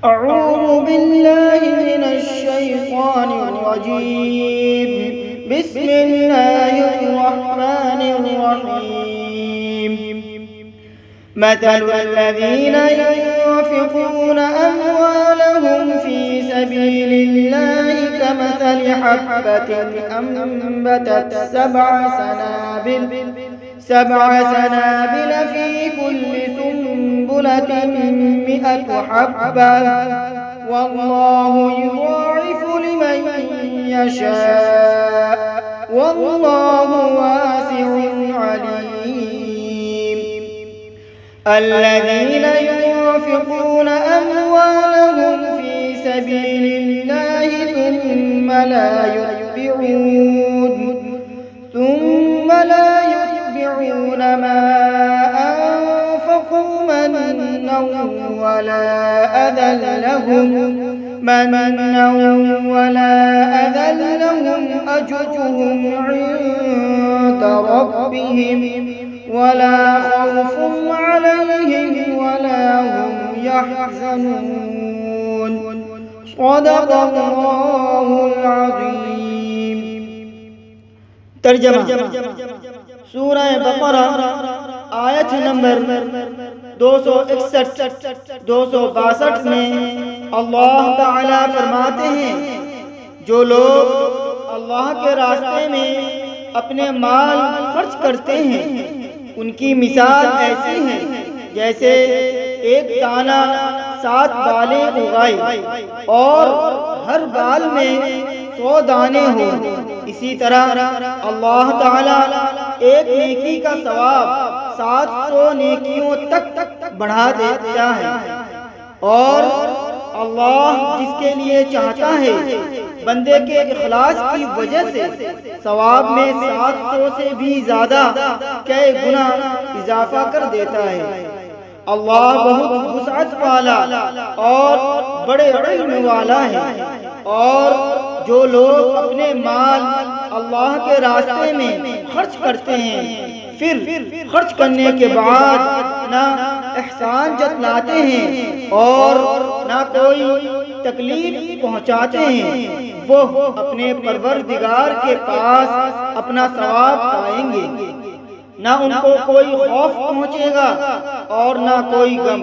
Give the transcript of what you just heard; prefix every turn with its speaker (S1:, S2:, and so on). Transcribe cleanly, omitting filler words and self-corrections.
S1: أعوذ بالله من الشيطان الرجيم. بسم الله الرحمن الرحيم. مثل الذين ينفقون أموالهم في سبيل الله كمثل حبة أنبتت سبع سنابل في كل سنبلة 100 حبة والله يضاعف لمن يشاء والله واسع عليم. الذين ينفقون أموالهم في سبيل الله ثم لا يتبعون ما أنفقوا منا ولا أذى لهم أجرهم عند ربهم ولا خوف عليهم ولا هم يحزنون. صدق الله العظيم. ترجمہ سورہ بقرہ آیت نمبر 261-262 میں اللہ تعالی فرماتے ہیں، جو لوگ اللہ کے راستے میں اپنے مال خرچ کرتے ہیں ان کی مثال ایسی ہے جیسے ایک دانہ 7 بالیں اگائے اور ہر بال میں 100 دانے ہوں. اسی طرح اللہ تعالی ایک نیکی کا ثواب 700 نیکیوں تک بڑھا دیتا ہے، اور اللہ جس کے لیے چاہتا ہے بندے کے اخلاص کی وجہ سے ثواب میں 700 سے بھی زیادہ کئی گنا اضافہ کر دیتا ہے. اللہ بہت وسعت والا اور بڑے علم والا ہے. اور جو لوگ اپنے مال اللہ کے راستے میں خرچ کرتے ہیں پھر خرچ کرنے کے بعد نہ احسان جتلاتے ہیں اور نہ کوئی تکلیف پہنچاتے ہیں، وہ اپنے پروردگار کے پاس اپنا ثواب پائیں گے. نہ ان کو کوئی خوف پہنچے گا اور نہ کوئی غم.